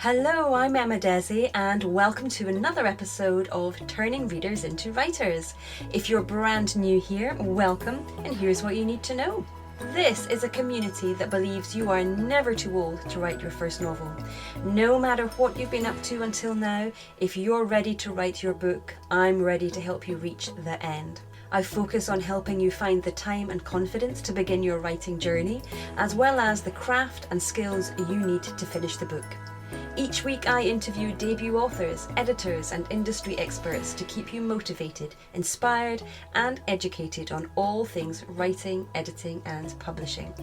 Hello, I'm Emma Desi, and welcome to another episode of Turning Readers into Writers. If you're brand new here, welcome, and here's what you need to know. This is a community that believes you are never too old to write your first novel. No matter what you've been up to until now, if you're ready to write your book, I'm ready to help you reach the end. I focus on helping you find the time and confidence to begin your writing journey, as well as the craft and skills you need to finish the book. Each week I interview debut authors, editors and industry experts to keep you motivated, inspired and educated on all things writing, editing and publishing.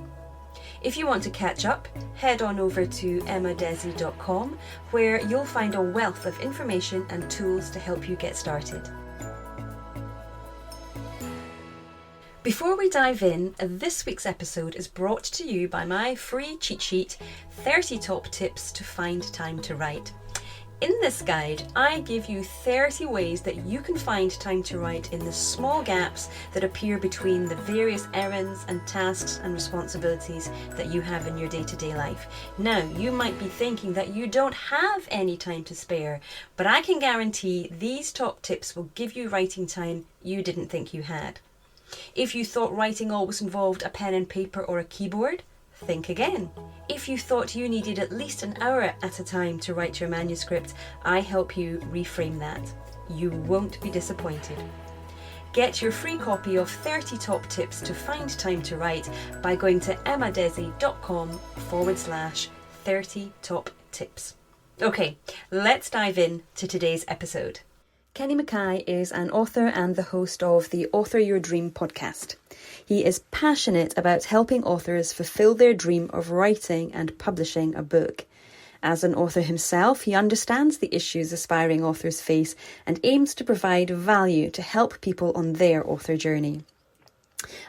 If you want to catch up, head on over to emmadesi.com where you'll find a wealth of information and tools to help you get started. Before we dive in, this week's episode is brought to you by my free cheat sheet, 30 Top Tips to Find Time to Write. In this guide, I give you 30 ways that you can find time to write in the small gaps that appear between the various errands and tasks and responsibilities that you have in your day-to-day life. Now, you might be thinking that you don't have any time to spare, but I can guarantee these top tips will give you writing time you didn't think you had. If you thought writing always involved a pen and paper or a keyboard, think again. If you thought you needed at least an hour at a time to write your manuscript, I help you reframe that. You won't be disappointed. Get your free copy of 30 Top Tips to Find Time to Write by going to emmadesi.com/30 Top Tips. Okay, let's dive in to today's episode. Kenny MacKay is an author and the host of the Author Your Dream podcast. He is passionate about helping authors fulfill their dream of writing and publishing a book. As an author himself, he understands the issues aspiring authors face and aims to provide value to help people on their author journey.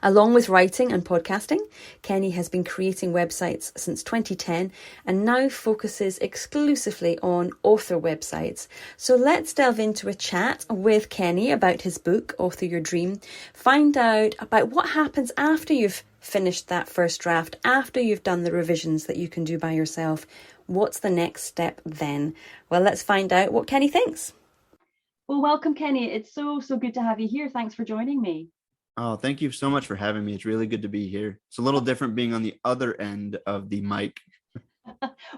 Along with writing and podcasting, Kenny has been creating websites since 2010 and now focuses exclusively on author websites. So let's delve into a chat with Kenny about his book, Author Your Dream, find out about what happens after you've finished that first draft, after you've done the revisions that you can do by yourself. What's the next step then? Well, let's find out what Kenny thinks. Well, welcome, Kenny. It's so good to have you here. Thanks for joining me. Oh, thank you so much for having me. It's really good to be here. It's a little different being on the other end of the mic.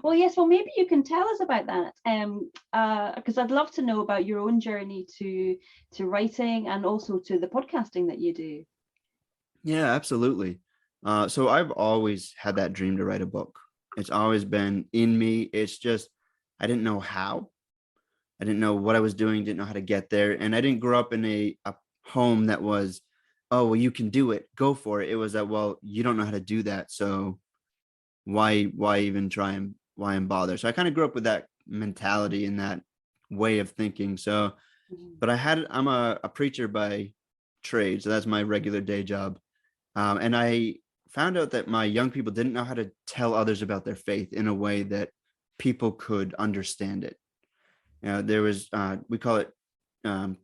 Well, yes. Well, maybe you can tell us about that, because I'd love to know about your own journey to writing and also to the podcasting that you do. Yeah, absolutely. So I've always had that dream to write a book. It's always been in me. It's just I didn't know how. I didn't know what I was doing. Didn't know how to get there, and I didn't grow up in a home that was, oh, well, you can do it. Go for it. It was that, well, you don't know how to do that. So why even try and why bother? So I kind of grew up with that mentality and that way of thinking. So, but I'm a preacher by trade. So that's my regular day job. And I found out that my young people didn't know how to tell others about their faith in a way that people could understand it. You know, there was, we call it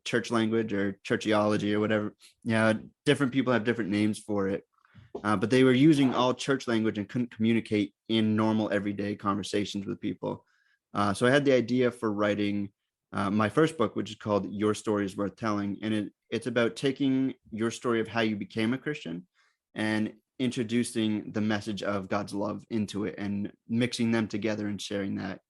church language or churchiology or whatever. Yeah, different people have different names for it, but they were using all church language and couldn't communicate in normal everyday conversations with people. So I had the idea for writing my first book, which is called Your Story is Worth Telling, and it's about taking your story of how you became a Christian and introducing the message of God's love into it and mixing them together and sharing that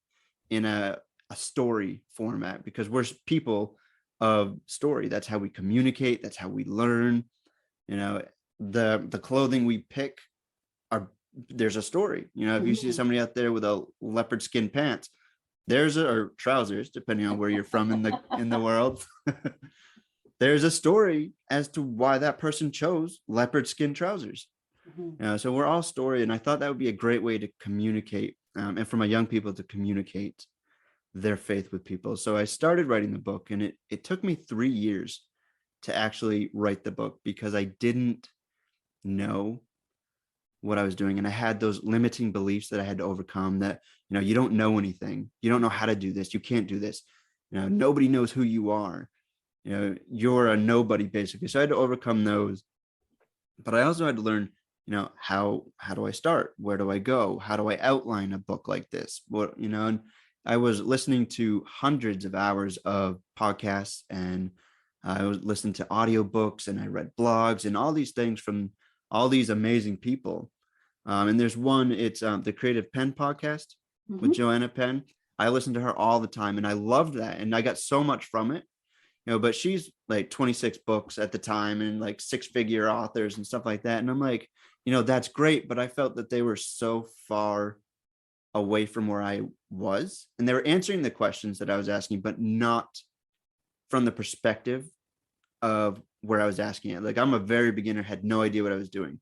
in a story format, because we're people of story. That's how we communicate. That's how we learn. You know, the clothing we pick there's a story. You know, if you see somebody out there with a leopard skin pants, or trousers, depending on where you're from in the world, there's a story as to why that person chose leopard skin trousers. So we're all story, and I thought that would be a great way to communicate, and for my young people to communicate their faith with people. So I started writing the book, and it took me 3 years to actually write the book because I didn't know what I was doing. And I had those limiting beliefs that I had to overcome, that, you know, you don't know anything. You don't know how to do this. You can't do this. You know, nobody knows who you are. You know, you're a nobody basically. So I had to overcome those. But I also had to learn, you know, how do I start? Where do I go? How do I outline a book like this? What, you know, and I was listening to hundreds of hours of podcasts, and I was listening to audiobooks, and I read blogs and all these things from all these amazing people. And there's one, it's the Creative Pen podcast with Joanna Penn. I listen to her all the time, and I loved that. And I got so much from it, but she's like 26 books at the time and like 6-figure authors and stuff like that. And I'm like, that's great. But I felt that they were so far away from where I was, and they were answering the questions that I was asking, but not from the perspective of where I was asking it. Like, I'm a very beginner, had no idea what I was doing.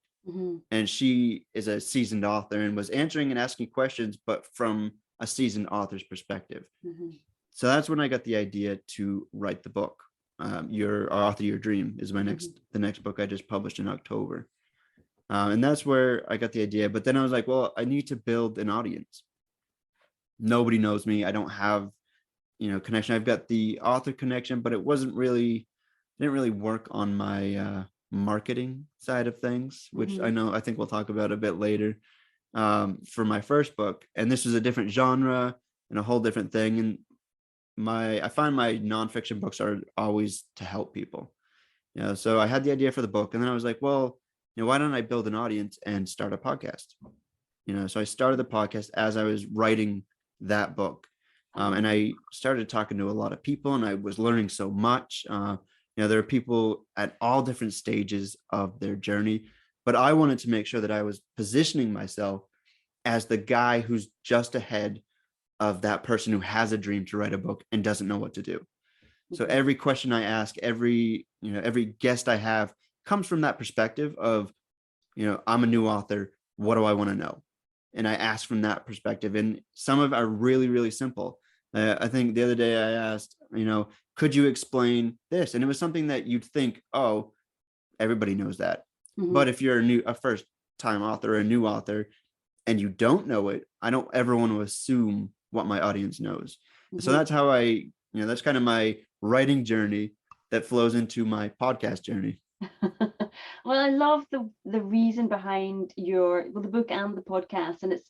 And she is a seasoned author and was answering and asking questions, but from a seasoned author's perspective. So that's when I got the idea to write the book. Your Author Your Dream is the next book I just published in October. And that's where I got the idea. But then I was like, well, I need to build an audience. Nobody knows me. I don't have, connection. I've got the author connection, but it didn't really work on my marketing side of things, which I think we'll talk about a bit later, for my first book. And this is a different genre and a whole different thing. And I find my nonfiction books are always to help people. So I had the idea for the book, and then I was like, well, why don't I build an audience and start a podcast? So I started the podcast as I was writing that book. And I started talking to a lot of people, and I was learning so much. There are people at all different stages of their journey, but I wanted to make sure that I was positioning myself as the guy who's just ahead of that person who has a dream to write a book and doesn't know what to do. So every question I ask, every guest I have comes from that perspective of, I'm a new author. What do I want to know? And I ask from that perspective. And some of it are really, really simple. I think the other day I asked, could you explain this? And it was something that you'd think, oh, everybody knows that. But if you're a first time author or a new author and you don't know it, I don't ever want to assume what my audience knows. So that's how that's kind of my writing journey that flows into my podcast journey. Well, I love the reason behind the book and the podcast, and it's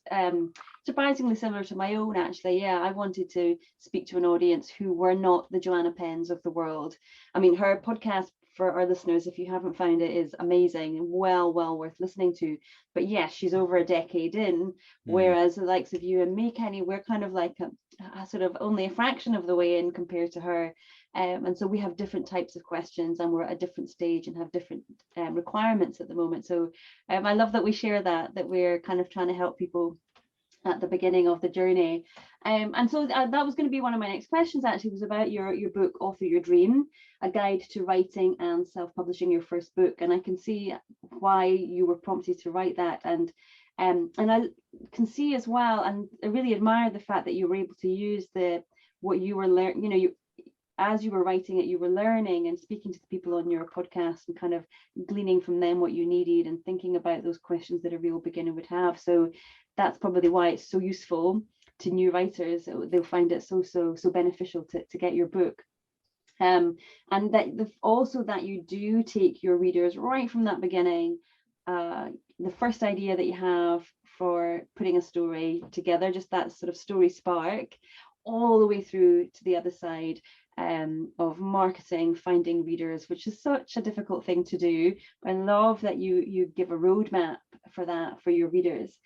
surprisingly similar to my own, actually. Yeah, I wanted to speak to an audience who were not the Joanna Penns of the world. I mean, her podcast, for our listeners, if you haven't found it, is amazing and well worth listening to. But yes, she's over a decade in, whereas the likes of you and me, Kenny, we're kind of like a sort of only a fraction of the way in compared to her. And so we have different types of questions, and we're at a different stage and have different requirements at the moment. So I love that we share that we're kind of trying to help people at the beginning of the journey. And so that was going to be one of my next questions, actually, was about your book, Author Your Dream, a guide to writing and self-publishing your first book. And I can see why you were prompted to write that. And I can see as well, and I really admire the fact that you were able to use what you were learning, as you were writing it, you were learning and speaking to the people on your podcast and kind of gleaning from them what you needed and thinking about those questions that a real beginner would have. So that's probably why it's so useful to new writers. They'll find it so beneficial to get your book. And that also that you do take your readers right from that beginning, the first idea that you have for putting a story together, just that sort of story spark, all the way through to the other side of marketing, finding readers, which is such a difficult thing to do. I love that you give a roadmap for that for your readers.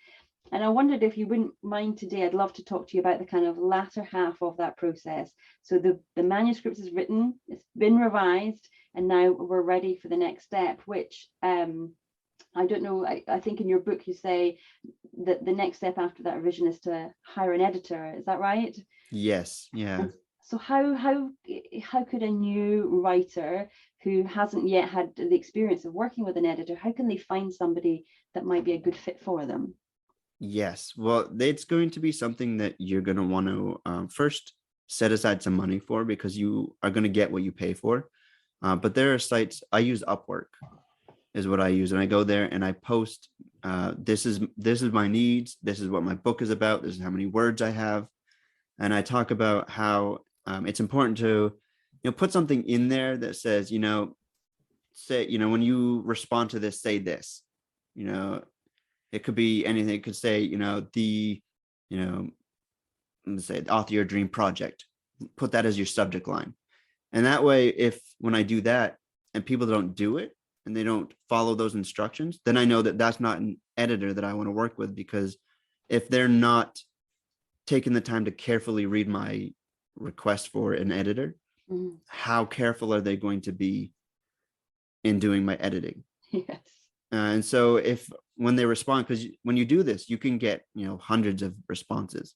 And I wondered if you wouldn't mind today, I'd love to talk to you about the kind of latter half of that process. So the manuscript is written, it's been revised, and now we're ready for the next step, which I don't know, I think in your book you say that the next step after that revision is to hire an editor. Is that right? Yes. Yeah. And so how could a new writer who hasn't yet had the experience of working with an editor, how can they find somebody that might be a good fit for them? Yes. Well, it's going to be something that you're going to want to first set aside some money for, because you are going to get what you pay for. But there are sites, I use Upwork is what I use. And I go there and I post, this is my needs. This is what my book is about. This is how many words I have. And I talk about how it's important to, put something in there that says, say, when you respond to this, say this, it could be anything. It could say, let's say author your dream project, put that as your subject line. And that way, if when I do that and people don't do it and they don't follow those instructions, then I know that that's not an editor that I want to work with, because if they're not taking the time to carefully read my request for an editor, how careful are they going to be in doing my editing? Yes. And so if when they respond, because when you do this, you can get, hundreds of responses.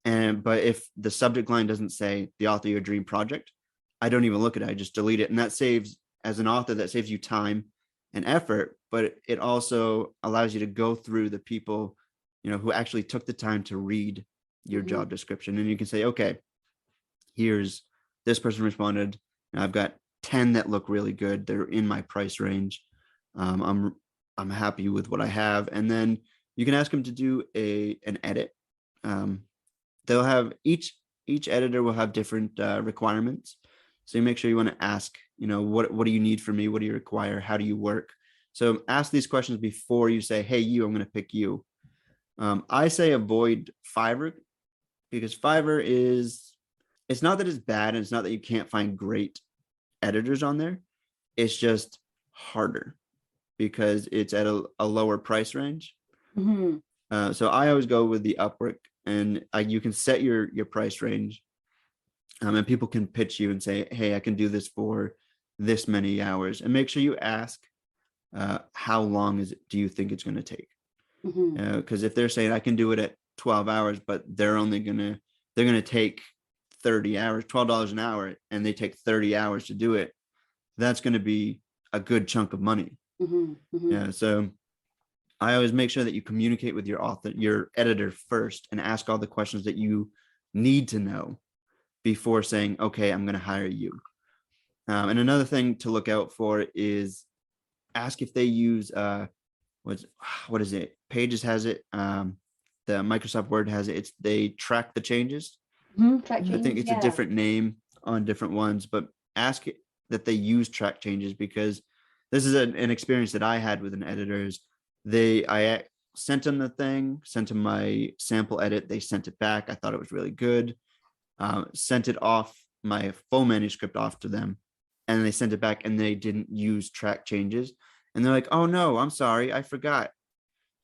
But if the subject line doesn't say the author of your dream project, I don't even look at it. I just delete it. And that saves, as an author, that saves you time and effort, but it also allows you to go through the people, who actually took the time to read your job description. And you can say, okay, here's this person responded, and I've got 10 that look really good. They're in my price range. I'm happy with what I have. And then you can ask them to do an edit. They'll have each editor will have different requirements. So you make sure you want to ask, what do you need from me? What do you require? How do you work? So ask these questions before you say, hey, I'm going to pick you. I say avoid Fiverr, because Fiverr it's not that it's bad, and it's not that you can't find great editors on there. It's just harder because it's at a lower price range. So I always go with the Upwork, and you can set your price range, and people can pitch you and say, hey, I can do this for this many hours, and make sure you ask how long do you think it's going to take? Because if they're saying I can do it at 12 hours, but they're going to take 30 hours, $12 an hour, and they take 30 hours to do it, that's going to be a good chunk of money. Yeah. So I always make sure that you communicate with your editor first, and ask all the questions that you need to know before saying, okay, I'm going to hire you. And another thing to look out for is ask if they use, what is it? Pages has it. The Microsoft Word has it. They track the changes. Track changes, I think it's a different name on different ones, but ask that they use track changes, because this is an experience that I had with an editor. Is I sent them the thing, sent them my sample edit. They sent it back. I thought it was really good. Sent it off, my full manuscript off to them, and they sent it back, and they didn't use track changes. And they're like, oh no, I'm sorry, I forgot.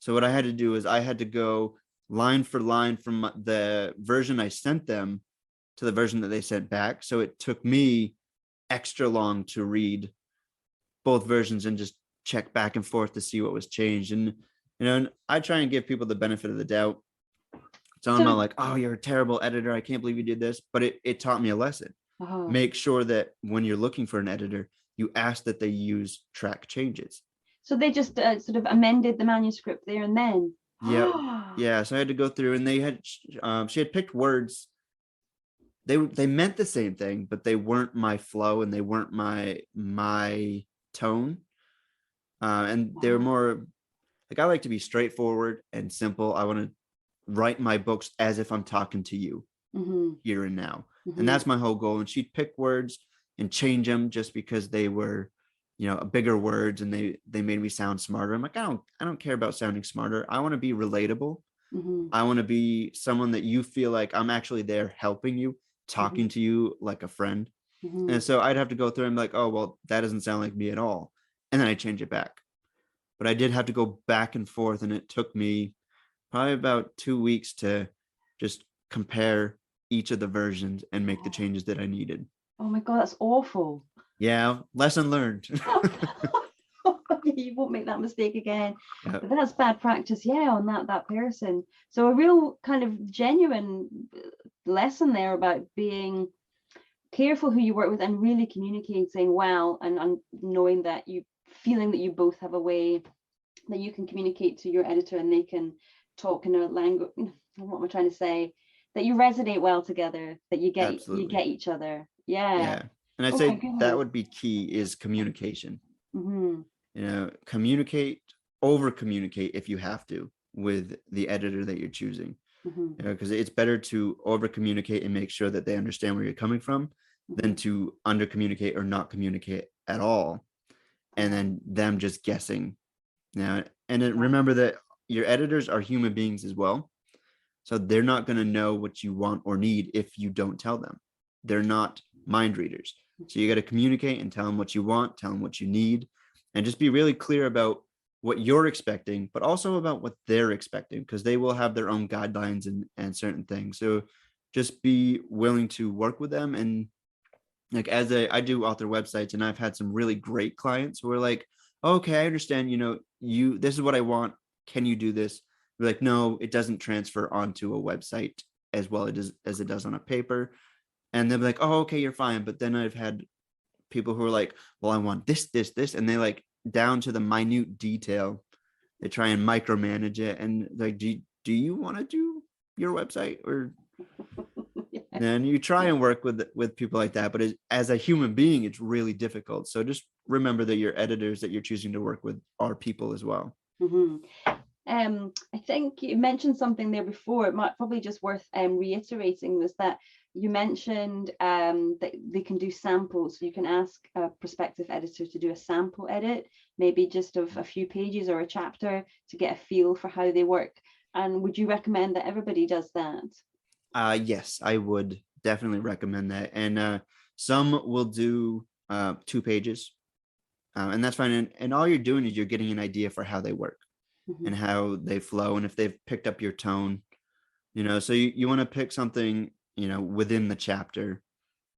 So what I had to do is I had to go line for line from the version I sent them to the version that they sent back. So it took me extra long to read both versions and just check back and forth to see what was changed. And, I try and give people the benefit of the doubt. So I'm not like, oh, you're a terrible editor, I can't believe you did this. But it taught me a lesson. Make sure that when you're looking for an editor, you ask that they use track changes. So they just sort of amended the manuscript there and then. Yeah. So I had to go through, and she had picked words. They meant the same thing, but they weren't my flow, and they weren't my tone. And they were more like, I like to be straightforward and simple. I want to write my books as if I'm talking to you here and now. And that's my whole goal. And she'd pick words and change them just because they were, bigger words, and they made me sound smarter. I'm like, I don't care about sounding smarter. I want to be relatable. I want to be someone that you feel like I'm actually there helping you, talking to you like a friend. And so I'd have to go through and be like, oh, well, that doesn't sound like me at all. And then I change it back. But I did have to go back and forth, and it took me probably about 2 weeks to just compare each of the versions and make the changes that I needed. Oh my God, that's awful. Yeah, lesson learned. You won't make that mistake again. But that's bad practice, on that person. So a real kind of genuine lesson there about being careful who you work with, and really communicating well, and knowing that feeling that you both have a way that you can communicate to your editor, and they can talk in a language, what am I trying to say, that you resonate well together, that you get each other. And I'd say that would be key, is communication. Communicate, over communicate if you have to, with the editor that you're choosing. Because it's better to over communicate and make sure that they understand where you're coming from than to under communicate or not communicate at all, and then them just guessing. And then remember that your editors are human beings as well. So they're not going to know what you want or need if you don't tell them. They're not mind readers. So you got to communicate and tell them what you want, tell them what you need, and just be really clear about what you're expecting, but also about what they're expecting, because they will have their own guidelines and certain things. So just be willing to work with them. And like, I do author websites, and I've had some really great clients who are like, okay, I understand, this is what I want. Can you do this? We're like, no, it doesn't transfer onto a website as well as it does on a paper. And they'll be like, oh, okay, you're fine. But then I've had people who are like, well, I want this, and they like down to the minute detail. They try and micromanage it. And like, do you want to do your website? Or then you try and work with people like that. But as a human being, it's really difficult. So just remember that your editors that you're choosing to work with are people as well. Mm-hmm. I think you mentioned something there before. It might probably just worth reiterating, was that you mentioned that they can do samples. So you can ask a prospective editor to do a sample edit, maybe just of a few pages or a chapter, to get a feel for how they work. And would you recommend that everybody does that? Yes, I would definitely recommend that. And some will do 2 pages, and that's fine. And all you're doing is you're getting an idea for how they work. Mm-hmm. And how they flow, and if they've picked up your tone, so you want to pick something, within the chapter.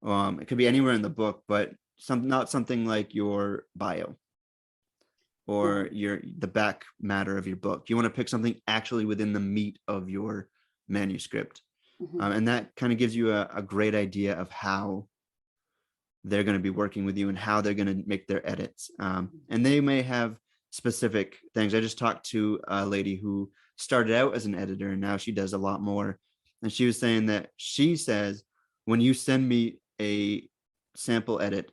It could be anywhere in the book, but not something like your bio or the back matter of your book. You want to pick something actually within the meat of your manuscript. Mm-hmm. And that kind of gives you a great idea of how they're going to be working with you and how they're going to make their edits. And they may have specific things. I just talked to a lady who started out as an editor, and now she does a lot more. And she was saying that she says, when you send me a sample edit,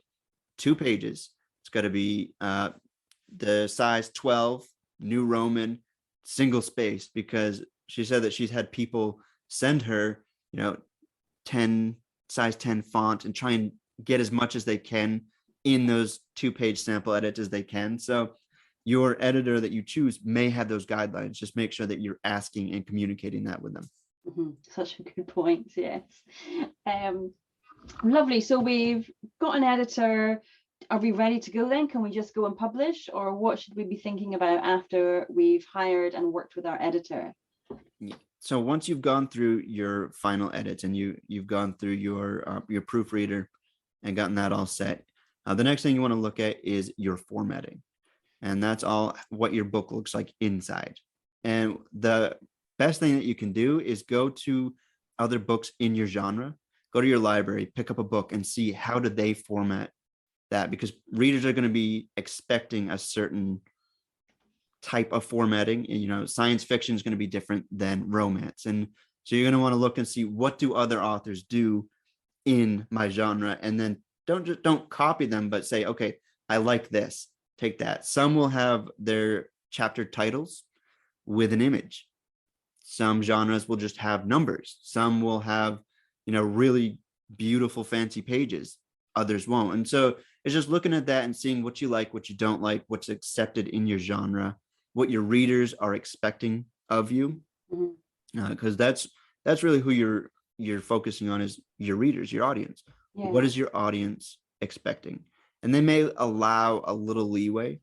2 pages, it's got to be the size 12, New Roman, single space, because she said that she's had people send her, 10 size 10 font and try and get as much as they can in those 2-page sample edits as they can. So your editor that you choose may have those guidelines. Just make sure that you're asking and communicating that with them. Mm-hmm. Such a good point. Yes. Lovely. So we've got an editor. Are we ready to go then? Can we just go and publish, or what should we be thinking about after we've hired and worked with our editor? Yeah. So once you've gone through your final edits and you've gone through your proofreader and gotten that all set, the next thing you want to look at is your formatting. And that's all what your book looks like inside. And the best thing that you can do is go to other books in your genre, go to your library, pick up a book and see how do they format that, because readers are going to be expecting a certain type of formatting. Science fiction is going to be different than romance. And so you're going to want to look and see, what do other authors do in my genre? And then don't copy them, but say, okay, I like this. Take that. Some will have their chapter titles with an image. Some genres will just have numbers. Some will have, really beautiful fancy pages. Others won't. And so it's just looking at that and seeing what you like, what you don't like, what's accepted in your genre, what your readers are expecting of you. Because that's really who you're focusing on, is your readers, your audience. Yeah. What is your audience expecting? And they may allow a little leeway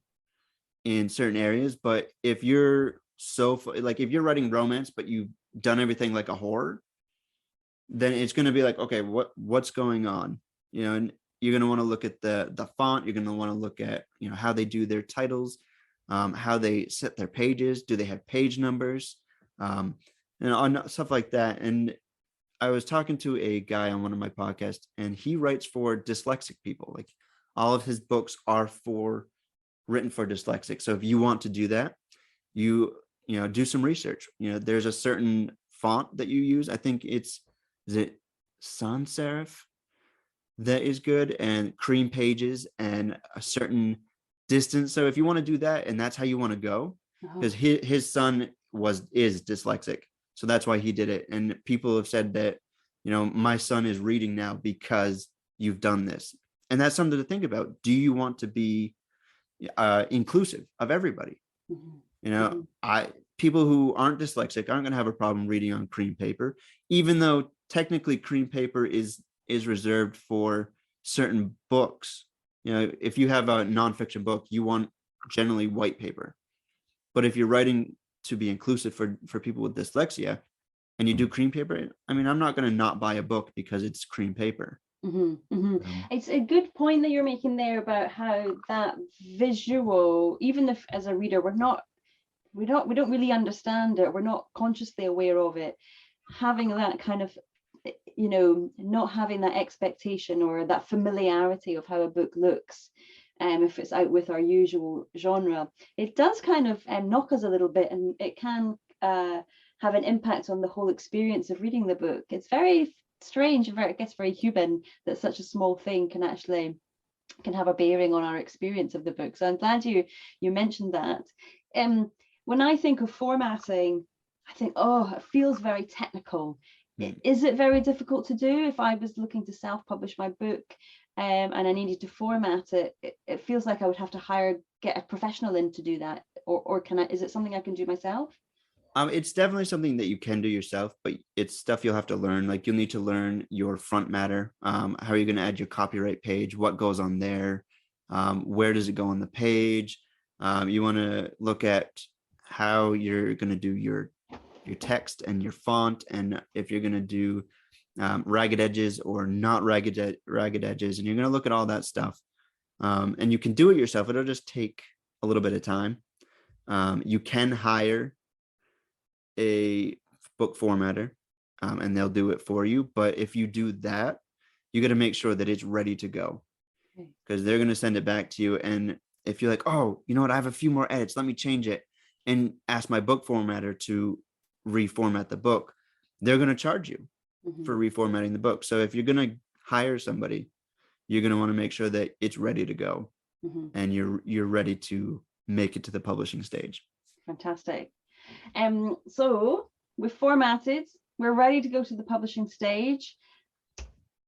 in certain areas, but if you're if you're writing romance, but you've done everything like a horror, then it's going to be like, okay, what's going on? And you're going to want to look at the font. You're going to want to look at, how they do their titles, how they set their pages. Do they have page numbers? And stuff like that. And I was talking to a guy on one of my podcasts, and he writes for dyslexic people. Like, all of his books are written for dyslexic. So if you want to do that, you do some research. There's a certain font that you use. I think is it sans serif that is good, and cream pages, and a certain distance. So if you want to do that, and that's how you want to go, because his son is dyslexic, so that's why he did it. And people have said that, my son is reading now because you've done this. And that's something to think about. Do you want to be inclusive of everybody? Mm-hmm. people who aren't dyslexic aren't going to have a problem reading on cream paper, even though technically cream paper is reserved for certain books. You know, if you have a nonfiction book, you want generally white paper. But if you're writing to be inclusive for people with dyslexia and you do cream paper, I mean, I'm not going to not buy a book because it's cream paper. It's a good point that you're making there about how that visual, even if as a reader we don't really understand it, we're not consciously aware of it, having that kind of, you know, not having that expectation or that familiarity of how a book looks, if it's out with our usual genre, it does kind of knock us a little bit, and it can have an impact on the whole experience of reading the book. It's very strange and I guess very human that such a small thing can have a bearing on our experience of the book. So I'm glad you mentioned that. When I think of formatting, I think, oh, it feels very technical. Is it very difficult to do? If I was looking to self-publish my book and I needed to format it, it feels like I would have to get a professional in to do that, or is it something I can do myself? It's definitely something that you can do yourself, but it's stuff you'll have to learn. Like you'll need to learn your front matter. How are you going to add your copyright page? What goes on there? Where does it go on the page? You want to look at how you're going to do your text and your font, and if you're going to do ragged edges or not ragged edges, and you're going to look at all that stuff. And you can do it yourself. It'll just take a little bit of time. You can hire a book formatter and they'll do it for you. But if you do that, you got to make sure that it's ready to go, because they're going to send it back to you. And if you're like, oh, you know what, I have a few more edits, let me change it and ask my book formatter to reformat the book, they're going to charge you for reformatting the book. So if you're going to hire somebody, you're going to want to make sure that it's ready to go and you're ready to make it to the publishing stage. Fantastic. So we've formatted, we're ready to go to the publishing stage.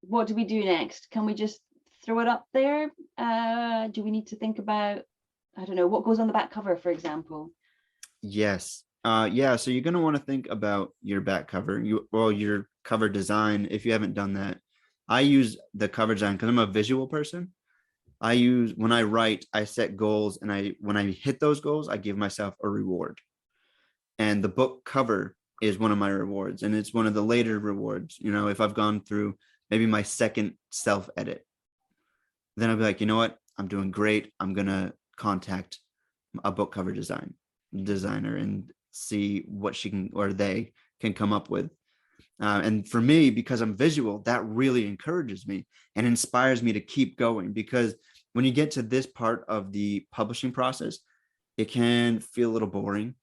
What do we do next? Can we just throw it up there? Do we need to think about, I don't know, what goes on the back cover, for example? Yes. So you're going to want to think about your back cover, your cover design. If you haven't done that, I use the cover design because I'm a visual person. When I write, I set goals, and when I hit those goals, I give myself a reward. And the book cover is one of my rewards, and it's one of the later rewards. You know, if I've gone through maybe my second self edit, then I'll be like, you know what, I'm doing great. I'm going to contact a book cover designer and see what they can come up with. And for me, because I'm visual, that really encourages me and inspires me to keep going, because when you get to this part of the publishing process, it can feel a little boring.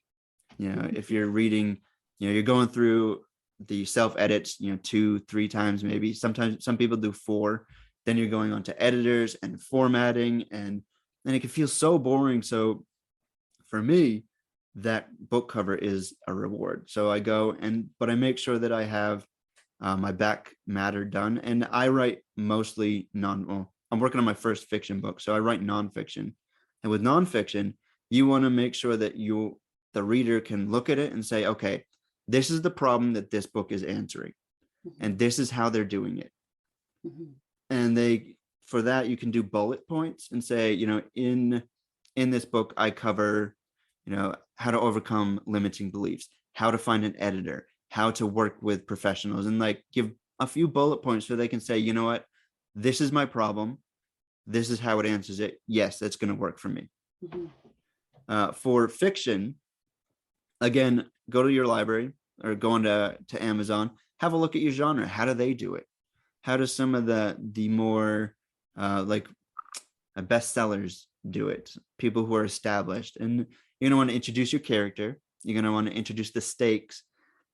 You know, if you're reading, you know, you're going through the self edits, you know, 2-3 times, maybe sometimes some people do 4, then you're going on to editors and formatting, and it can feel so boring. So for me, that book cover is a reward. So I go but I make sure that I have my back matter done, and I write mostly I'm working on my first fiction book, so I write nonfiction. And with nonfiction, you want to make sure that the reader can look at it and say, okay, this is the problem that this book is answering, and this is how they're doing it. And for that, you can do bullet points and say, you know, in this book, I cover, you know, how to overcome limiting beliefs, how to find an editor, how to work with professionals, and like give a few bullet points so they can say, you know what, this is my problem. This is how it answers it. Yes, that's going to work for me. For fiction, again, go to your library or go into Amazon, have a look at your genre. How do they do it? How do some of the more bestsellers do it? People who are established. And you're going to want to introduce your character. You're going to want to introduce the stakes,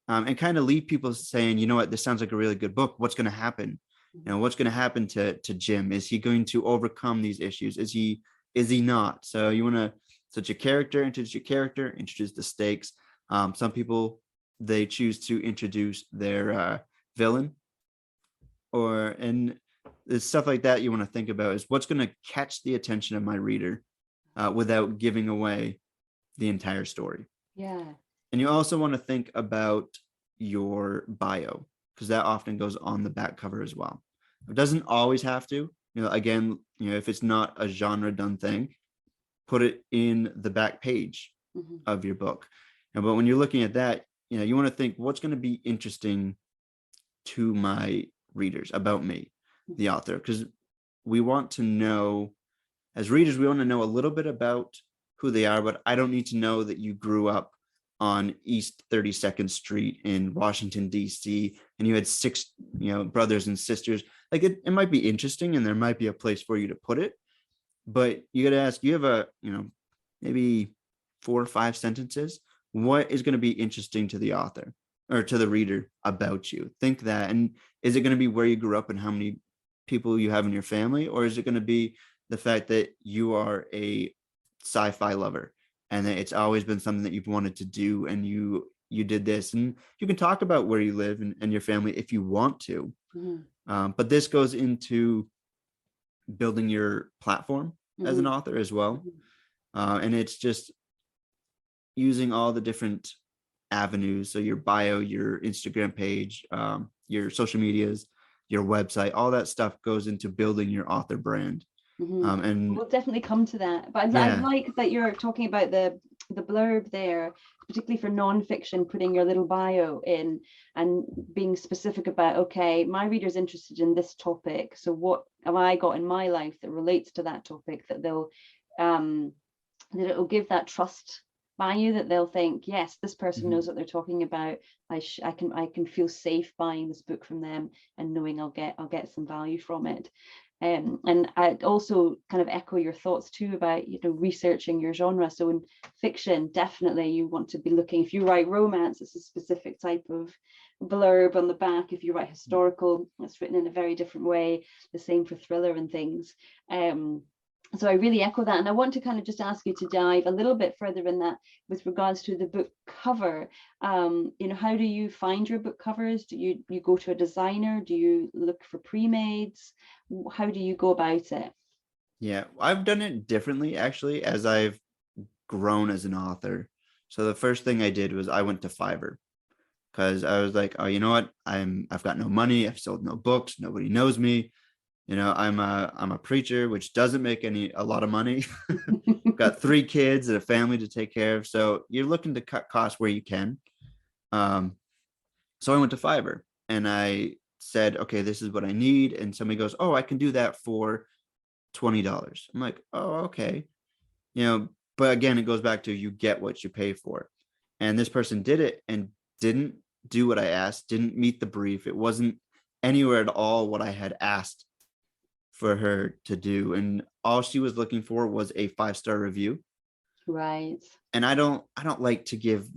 and kind of leave people saying, you know what, this sounds like a really good book. What's going to happen? You know, what's going to happen to Jim? Is he going to overcome these issues? Is he not? So you want to introduce your character, introduce the stakes. Some people, they choose to introduce their villain, and it's stuff like that you want to think about, is what's going to catch the attention of my reader without giving away the entire story. Yeah. And you also want to think about your bio, because that often goes on the back cover as well. It doesn't always have to, again, if it's not a genre done thing, put it in the back page of your book. But when you're looking at that, you want to think, what's going to be interesting to my readers about me, the author, because we want to know, as readers, we want to know a little bit about who they are, but I don't need to know that you grew up on East 32nd Street in Washington, D.C., and you had 6, brothers and sisters. Like it might be interesting and there might be a place for you to put it, but you got to ask, you have maybe 4 or 5 sentences. What is going to be interesting to the author or to the reader about you? Think that. And is it going to be where you grew up and how many people you have in your family? Or is it going to be the fact that you are a sci-fi lover and that it's always been something that you've wanted to do and you did this? And you can talk about where you live and your family if you want to. But this goes into building your platform as an author as well. And it's just using all the different avenues. So your bio, your Instagram page, your social medias, your website, all that stuff goes into building your author brand. And we'll definitely come to that. But I like that you're talking about the blurb there, particularly for nonfiction, putting your little bio in and being specific about, okay, my reader's interested in this topic. So what have I got in my life that relates to that topic that they'll that it'll give that trust value, that they'll think, yes, this person knows what they're talking about. I can feel safe buying this book from them and knowing I'll get some value from it. And I'd also kind of echo your thoughts too about researching your genre. So in fiction, definitely you want to be looking, if you write romance, it's a specific type of blurb on the back. If you write historical, it's written in a very different way. The same for thriller and things. So I really echo that. And I want to kind of just ask you to dive a little bit further in that with regards to the book cover. How do you find your book covers? Do you go to a designer? Do you look for pre-mades? How do you go about it? Yeah, I've done it differently, actually, as I've grown as an author. So the first thing I did was I went to Fiverr, because I was like, oh, you know what? I've got no money. I've sold no books. Nobody knows me. I'm a preacher, which doesn't make a lot of money. Got 3 kids and a family to take care of. So you're looking to cut costs where you can. So I went to Fiverr and I said, okay, this is what I need. And somebody goes, oh, I can do that for $20. I'm like, oh, okay. But again, it goes back to you get what you pay for. And this person did it and didn't do what I asked, didn't meet the brief. It wasn't anywhere at all what I had asked for her to do, and all she was looking for was a 5-star review. Right. And I don't like to give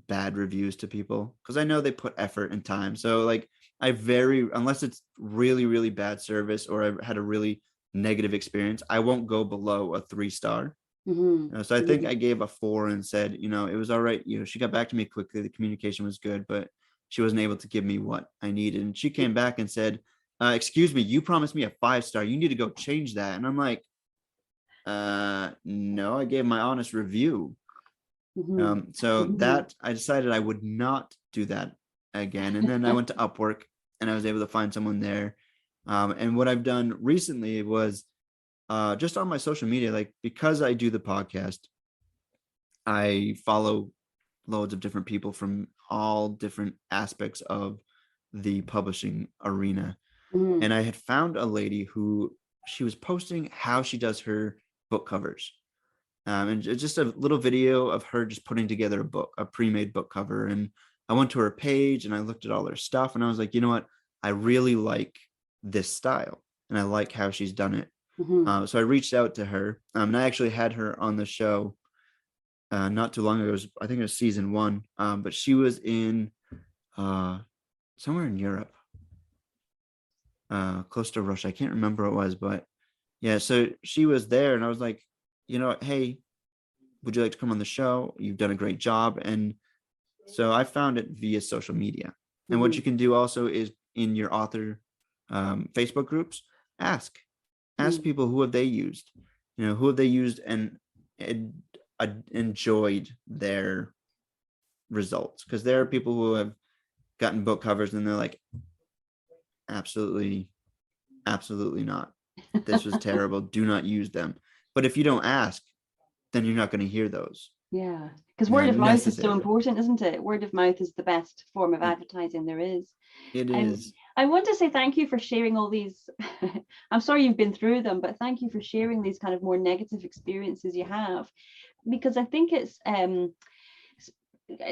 bad reviews to people because I know they put effort and time. So like unless it's really, really bad service or I had a really negative experience, I won't go below a 3-star. So I think I gave a 4 and said, it was all right. She got back to me quickly. The communication was good, but she wasn't able to give me what I needed. And she came back and said, excuse me, you promised me a 5-star. You need to go change that. And I'm like, no, I gave my honest review. So that I decided I would not do that again. And then I went to Upwork and I was able to find someone there. And what I've done recently was just on my social media, like because I do the podcast, I follow loads of different people from all different aspects of the publishing arena. And I had found a lady who she was posting how she does her book covers. And it's just a little video of her just putting together a pre-made book cover. And I went to her page and I looked at all her stuff and I was like, you know what? I really like this style and I like how she's done it. So I reached out to her and I actually had her on the show not too long ago. I think it was season 1, but she was in somewhere in Europe. Close to Russia. I can't remember what it was, but yeah, so she was there and I was like, hey, would you like to come on the show? You've done a great job. And so I found it via social media. And what you can do also is in your author Facebook groups, ask people who have they used, who have they used and enjoyed their results, because there are people who have gotten book covers and they're like, absolutely not. This was terrible. Do not use them. But if you don't ask, then you're not going to hear those. Yeah, because word of mouth is so necessarily important, isn't it? Word of mouth is the best form of advertising there is. It is. I want to say thank you for sharing all these. I'm sorry you've been through them, but thank you for sharing these kind of more negative experiences you have, because I think it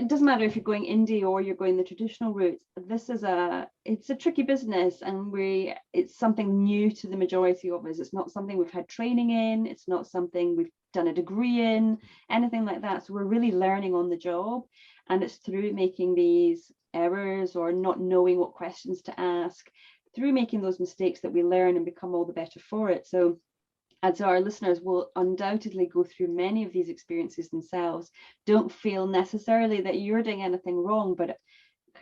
doesn't matter if you're going indie or you're going the traditional route. It's a tricky business, and it's something new to the majority of us. It's not something we've had training in. It's not something we've done a degree in, anything like that. So we're really learning on the job, and it's through making these errors or not knowing what questions to ask, through making those mistakes, that we learn and become all the better for it. So and so our listeners will undoubtedly go through many of these experiences themselves. Don't feel necessarily that you're doing anything wrong, but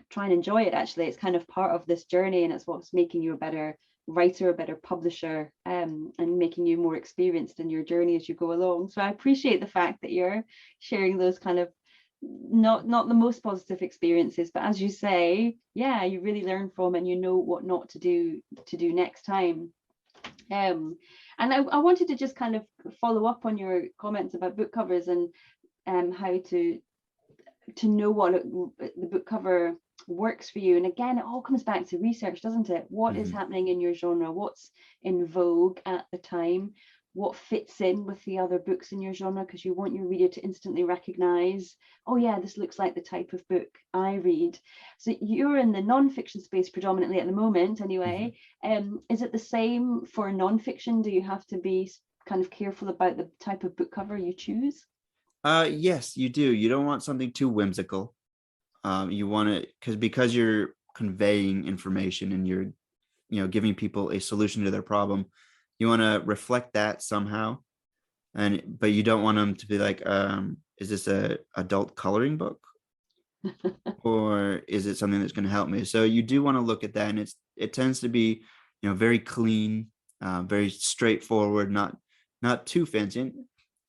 try and enjoy it. Actually, it's kind of part of this journey, and it's what's making you a better writer, a better publisher, and making you more experienced in your journey as you go along. So I appreciate the fact that you're sharing those kind of not the most positive experiences, but as you say, yeah, you really learn from, and you know what not to do next time. And I wanted to just kind of follow up on your comments about book covers and how to know what the book cover works for you. And again, it all comes back to research, doesn't it? What is happening in your genre? What's in vogue at the time? What fits in with the other books in your genre? Because you want your reader to instantly recognize, oh yeah, this looks like the type of book I read. So you're in the non-fiction space predominantly at the moment anyway. Is it the same for non-fiction? Do you have to be kind of careful about the type of book cover you choose? Yes, you do. You don't want something too whimsical. You want it because you're conveying information and you're giving people a solution to their problem. You want to reflect that somehow, but you don't want them to be like, is this a adult coloring book, or is it something that's going to help me? So you do want to look at that, and it tends to be, very clean, very straightforward, not too fancy. And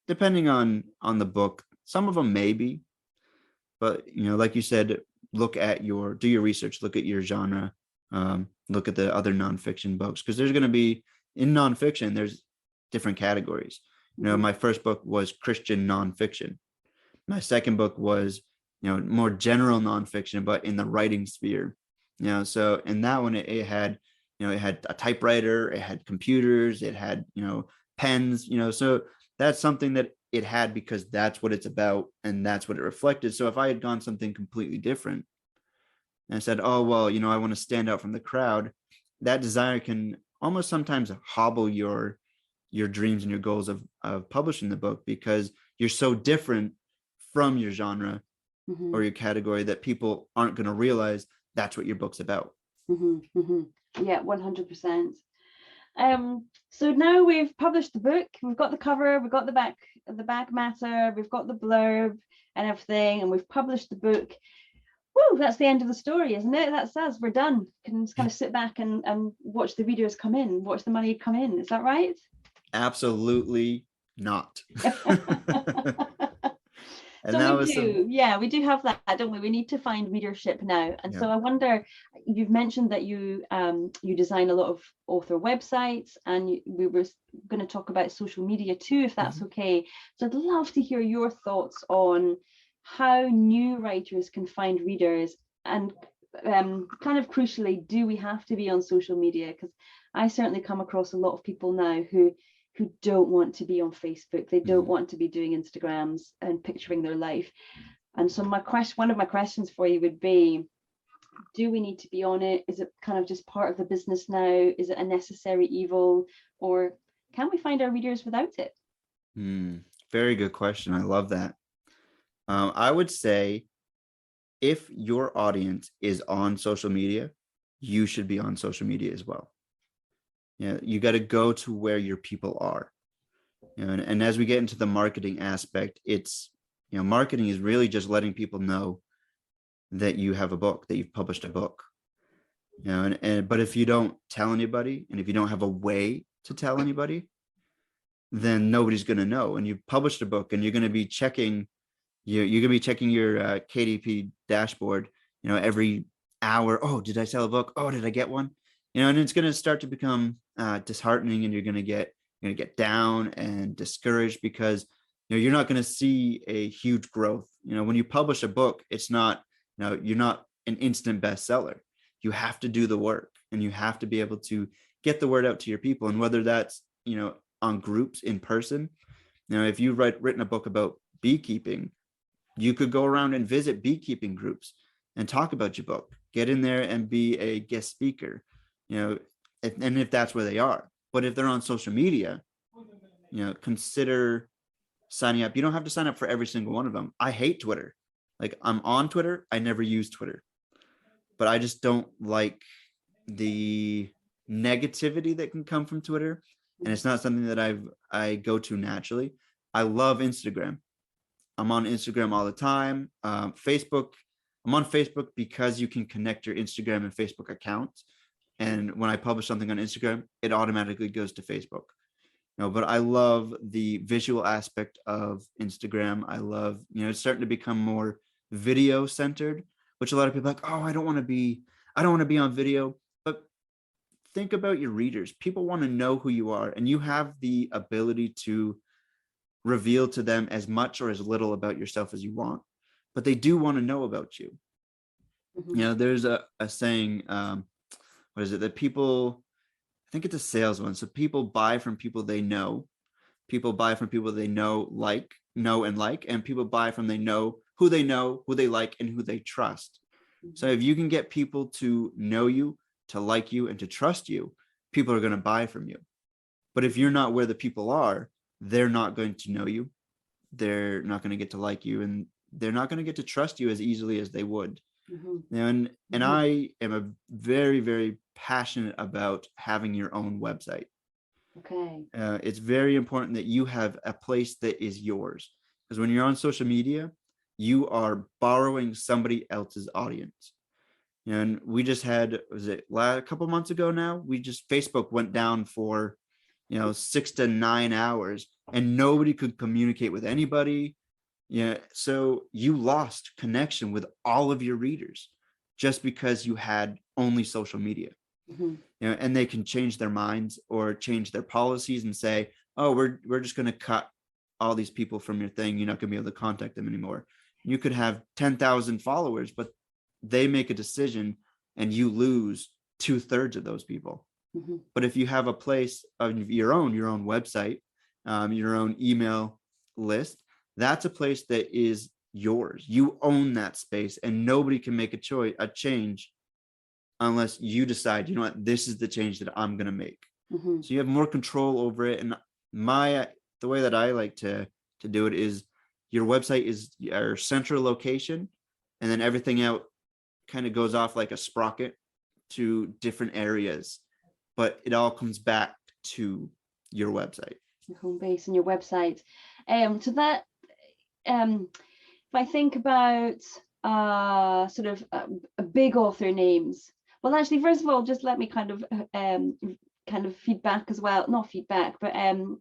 depending on the book, some of them may be, but like you said, do your research, look at your genre, look at the other nonfiction books, because there's going to be, in nonfiction, there's different categories. My first book was Christian nonfiction. My second book was, more general nonfiction, but in the writing sphere. So in that one, it had, it had a typewriter, it had computers, it had, pens, so that's something that it had because that's what it's about and that's what it reflected. So if I had gone something completely different and I said, oh, well, I want to stand out from the crowd, that desire can almost sometimes hobble your dreams and your goals of publishing the book, because you're so different from your genre or your category that people aren't going to realize that's what your book's about. Yeah, 100%. So now we've published the book, we've got the cover, we've got the back matter, we've got the blurb and everything, and we've published the book. Woo, that's the end of the story, isn't it? That's us, we're done. Can just kind of sit back and watch the readers come in, watch the money come in. Is that right? Absolutely not. And so we do have that, don't we? We need to find readership now. And so I wonder, you've mentioned that you design a lot of author websites, and we were going to talk about social media too, if that's okay. So I'd love to hear your thoughts on how new writers can find readers, and kind of crucially, do we have to be on social media? Because I certainly come across a lot of people now who don't want to be on Facebook. They don't want to be doing Instagrams and picturing their life. And so one of my questions for you would be, do we need to be on it? Is it kind of just part of the business now? Is it a necessary evil, or can we find our readers without it? Very good question. I love that. I would say if your audience is on social media, you should be on social media as well. You got to go to where your people are. And as we get into the marketing aspect, it's, marketing is really just letting people know that you have a book, that you've published a book. But if you don't tell anybody, and if you don't have a way to tell anybody, then nobody's going to know. And you've published a book, and you're going to be checking You're gonna be checking your KDP dashboard, every hour. Oh, did I sell a book? Oh, did I get one? And it's gonna start to become disheartening, and you're gonna get down and discouraged because you're not gonna see a huge growth. When you publish a book, it's not, you're not an instant bestseller. You have to do the work, and you have to be able to get the word out to your people. And whether that's on groups in person, if you've written a book about beekeeping, you could go around and visit beekeeping groups and talk about your book, get in there and be a guest speaker, if that's where they are. But if they're on social media, consider signing up. You don't have to sign up for every single one of them. I hate Twitter. Like, I'm on Twitter. I never use Twitter, but I just don't like the negativity that can come from Twitter. And it's not something that I go to naturally. I love Instagram. I'm on Instagram all the time. Facebook, I'm on Facebook because you can connect your Instagram and Facebook accounts. And when I publish something on Instagram, it automatically goes to Facebook. But I love the visual aspect of Instagram. I love, it's starting to become more video centered, which a lot of people are like, oh, I don't want to be on video. But think about your readers. People want to know who you are, and you have the ability to reveal to them as much or as little about yourself as you want, but they do want to know about you. There's a saying, what is it, that people, I think it's a sales one. So people buy from people they know, know and like, and people buy from who they like, and who they trust. So if you can get people to know you, to like you, and to trust you, people are going to buy from you. But if you're not where the people are, they're not going to know you. They're not going to get to like you, and they're not going to get to trust you as easily as they would. And I am a very, very passionate about having your own website. Okay. It's very important that you have a place that is yours, because when you're on social media, you are borrowing somebody else's audience. And we just had, a couple months ago now, Facebook went down for 6 to 9 hours, and nobody could communicate with anybody. So you lost connection with all of your readers just because you had only social media. And they can change their minds or change their policies and say, oh, we're just going to cut all these people from your thing. You're not going to be able to contact them anymore. You could have 10,000 followers, but they make a decision and you lose 2/3 of those people. But if you have a place of your own website, your own email list, that's a place that is yours. You own that space, and nobody can make a change unless you decide, this is the change that I'm going to make. So you have more control over it. And the way that I like to do it is, your website is your central location, and then everything out kind of goes off like a sprocket to different areas, but it all comes back to your website. Your home base and your website. So that, if I think about sort of big author names, well, actually, first of all, just let me kind of feedback as well. Not feedback, but I'm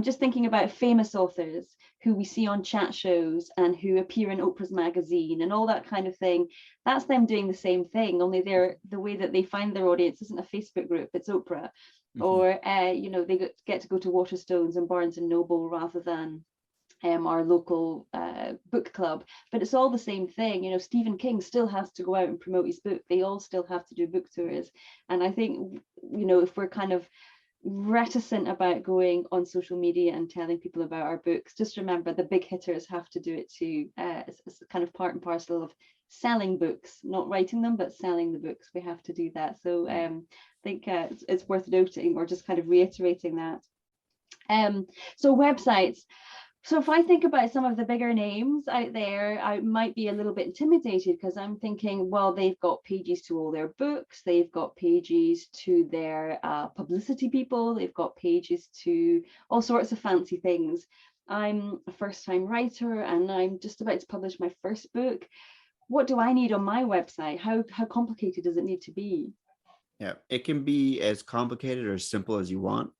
just thinking about famous authors who we see on chat shows and who appear in Oprah's magazine and all that kind of thing. That's them doing the same thing, only the way that they find their audience isn't a Facebook group, it's Oprah. Or they get to go to Waterstones and Barnes and Noble rather than our local book club. But it's all the same thing. Stephen King still has to go out and promote his book. They all still have to do book tours. And I think if we're kind of reticent about going on social media and telling people about our books, just remember the big hitters have to do it too. It's kind of part and parcel of selling books, not writing them, but selling the books. We have to do that. So I think it's worth noting, or just kind of reiterating that. So websites. So if I think about some of the bigger names out there, I might be a little bit intimidated, because I'm thinking, well, they've got pages to all their books, they've got pages to their publicity people, they've got pages to all sorts of fancy things. I'm a first-time writer and I'm just about to publish my first book. What do I need on my website? How complicated does it need to be? Yeah, it can be as complicated or as simple as you want.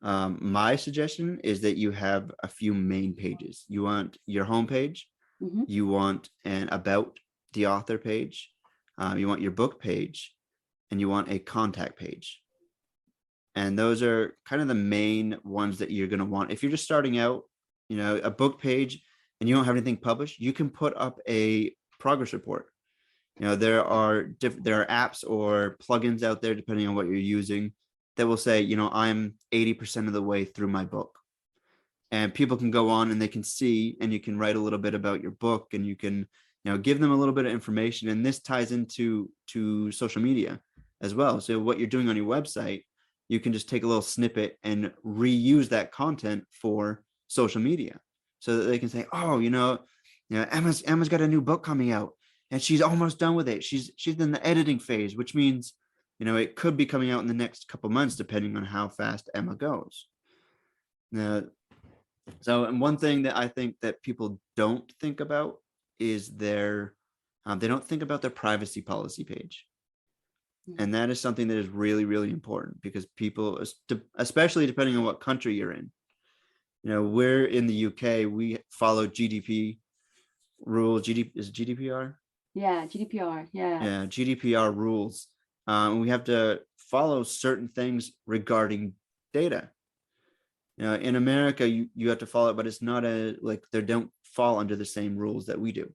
My suggestion is that you have a few main pages. You want your homepage, you want an about the author page, you want your book page, and you want a contact page. And those are kind of the main ones that you're going to want. If you're just starting out, a book page and you don't have anything published, you can put up a progress report. There are apps or plugins out there, depending on what you're using, that will say, I'm 80% of the way through my book. And people can go on and they can see, and you can write a little bit about your book, and you can, give them a little bit of information. And this ties into social media as well. So what you're doing on your website, you can just take a little snippet and reuse that content for social media, so that they can say, oh, Emma's got a new book coming out and she's almost done with it. She's in the editing phase, which means, it could be coming out in the next couple months, depending on how fast Emma goes. Now, and one thing that I think that people don't think about is they don't think about their privacy policy page. And that is something that is really, really important, because people, especially depending on what country you're in, we're in the UK, we follow GDP rules. Is GDPR? Yeah, GDPR. Yeah, GDPR rules. And we have to follow certain things regarding data. In America, you have to follow it, but it's not they don't fall under the same rules that we do.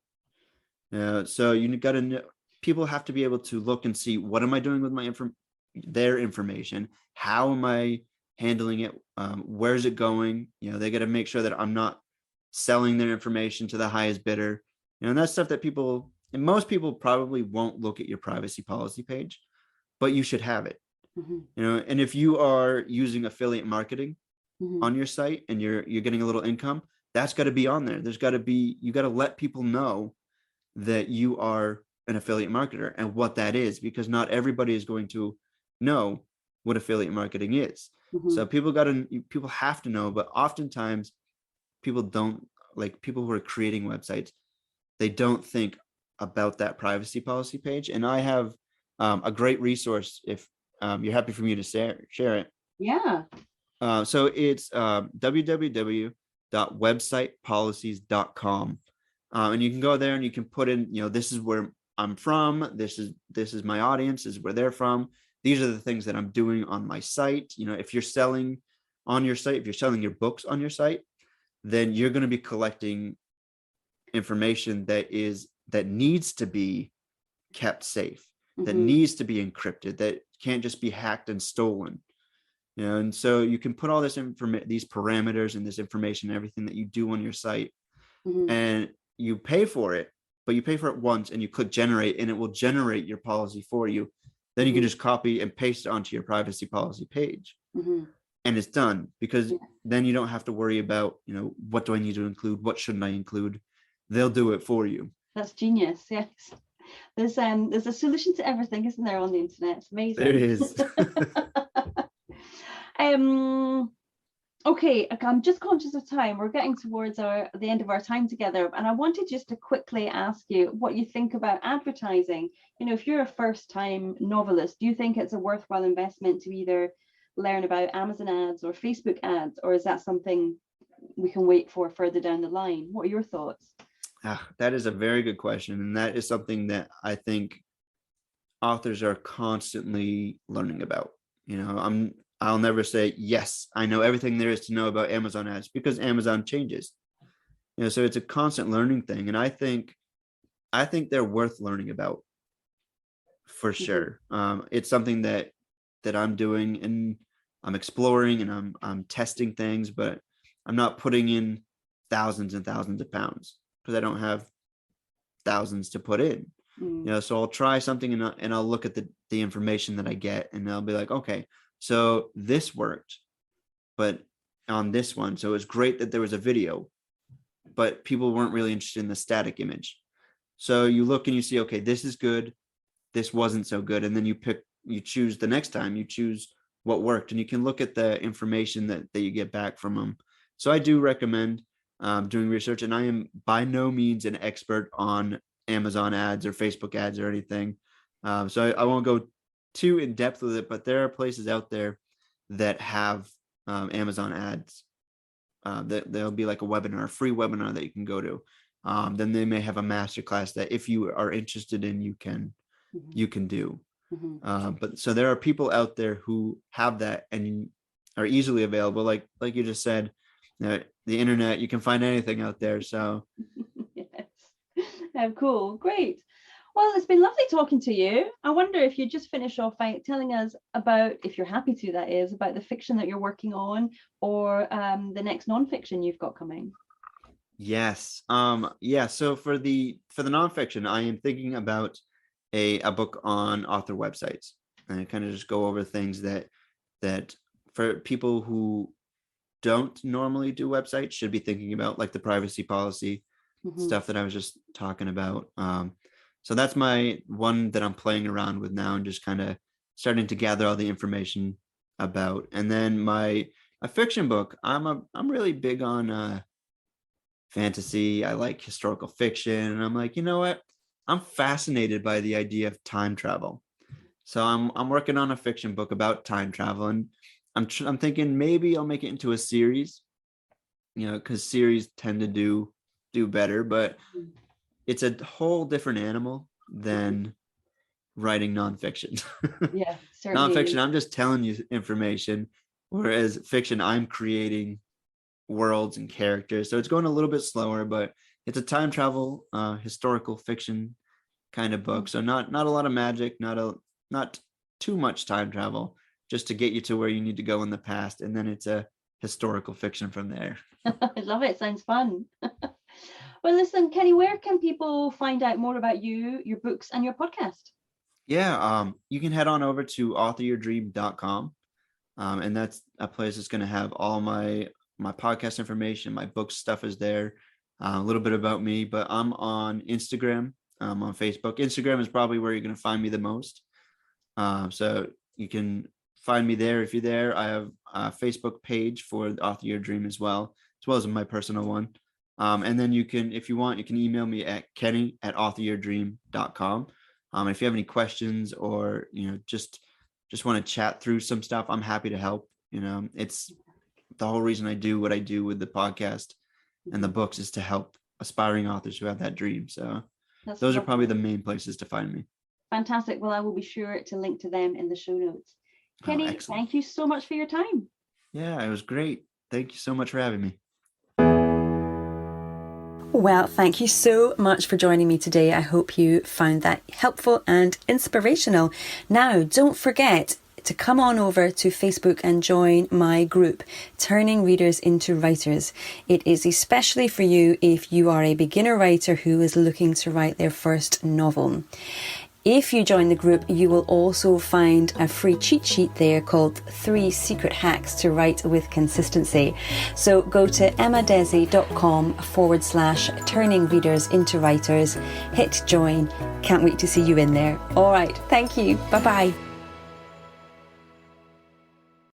So you got to know. People have to be able to look and see, what am I doing with their information? How am I handling it? Where's it going? They got to make sure that I'm not selling their information to the highest bidder. And that's stuff that most people probably won't look at your privacy policy page, but you should have it. And if you are using affiliate marketing on your site and you're getting a little income, that's got to be on there. You got to let people know that you are an affiliate marketer and what that is, because not everybody is going to know what affiliate marketing is. So people have to know, but oftentimes people don't, like people who are creating websites, they don't think about that privacy policy page. And I have a great resource if you're happy for me to share it. Yeah. So it's www.websitepolicies.com. And you can go there and you can put in, this is where I'm from. This is my audience. This is where they're from. These are the things that I'm doing on my site. If you're selling on your site, if you're selling your books on your site, then you're going to be collecting information that needs to be kept safe, that needs to be encrypted, that can't just be hacked and stolen. And so you can put all this these parameters and this information, everything that you do on your site, and you pay for it. But you pay for it once and you click generate, and it will generate your policy for you. Then you can just copy and paste it onto your privacy policy page. And it's done, because then you don't have to worry about, what do I need to include? What shouldn't I include? They'll do it for you. That's genius. Yes. There's a solution to everything, isn't there, on the internet? It's amazing. There is. Okay, I'm just conscious of time. We're getting towards the end of our time together, and I wanted just to quickly ask you what you think about advertising. If you're a first-time novelist, do you think it's a worthwhile investment to either learn about Amazon ads or Facebook ads, or is that something we can wait for further down the line? What are your thoughts? That is a very good question, and that is something that I think authors are constantly learning about. I'll never say, yes, I know everything there is to know about Amazon ads, because Amazon changes. So it's a constant learning thing. And I think they're worth learning about for sure. It's something that I'm doing, and I'm exploring, and I'm testing things, but I'm not putting in thousands and thousands of pounds, because I don't have thousands to put in. So I'll try something and I'll look at the information that I get, and I'll be like, okay, so this worked, but on this one, so it's great that there was a video, but people weren't really interested in the static image. So you look and you see, okay, this is good, this wasn't so good, and then you choose the next time, you choose what worked, and you can look at the information that you get back from them. So I do recommend doing research, and I am by no means an expert on Amazon ads or Facebook ads or anything. So I won't go too in depth with it, but there are places out there that have Amazon ads. There'll be like a free webinar that you can go to. then they may have a masterclass that if you are interested in, you can do. But so there are people out there who have that and are easily available. Like you just said, the internet, you can find anything out there. So yes. Oh, cool. Great. Well, it's been lovely talking to you. I wonder if you just finish off by telling us about, if you're happy to, that is, about the fiction that you're working on, or the next nonfiction you've got coming. Yes. So for the nonfiction, I am thinking about a book on author websites, and I kind of just go over things that for people who don't normally do websites should be thinking about, like the privacy policy stuff that I was just talking about. So that's my one that I'm playing around with now and just kind of starting to gather all the information about. And then a fiction book, I'm really big on fantasy. I like historical fiction, and I'm like, you know what? I'm fascinated by the idea of time travel. So I'm working on a fiction book about time travel, and I'm thinking maybe I'll make it into a series, because series tend to do better, but it's a whole different animal than writing nonfiction. Yeah, certainly. Nonfiction, I'm just telling you information, whereas fiction, I'm creating worlds and characters. So it's going a little bit slower, but it's a time travel historical fiction kind of book. So not a lot of magic, not too much time travel, just to get you to where you need to go in the past, and then it's a historical fiction from there. I love it. Sounds fun. Well, listen, Kenny, where can people find out more about you, your books, and your podcast? Yeah, you can head on over to authoryourdream.com, and that's a place that's going to have all my podcast information. My book stuff is there, a little bit about me, but I'm on Instagram, on Facebook. Instagram is probably where you're going to find me the most. So you can find me there if you're there. I have a Facebook page for Author Your Dream as well as my personal one. And then you can, if you want, you can email me at kenny@authoryourdream.com. If you have any questions or, just want to chat through some stuff, I'm happy to help. It's the whole reason I do what I do with the podcast and the books is to help aspiring authors who have that dream. So those are probably the main places to find me. Fantastic. Well, I will be sure to link to them in the show notes. Kenny, thank you so much for your time. Yeah, it was great. Thank you so much for having me. Well, thank you so much for joining me today. I hope you found that helpful and inspirational. Now, don't forget to come on over to Facebook and join my group, Turning Readers into Writers. It is especially for you if you are a beginner writer who is looking to write their first novel. If you join the group, you will also find a free cheat sheet there called 3 Secret Hacks to Write with Consistency. So go to emmadesi.com/turning readers into writers, hit join. Can't wait to see you in there. All right. Thank you. Bye-bye.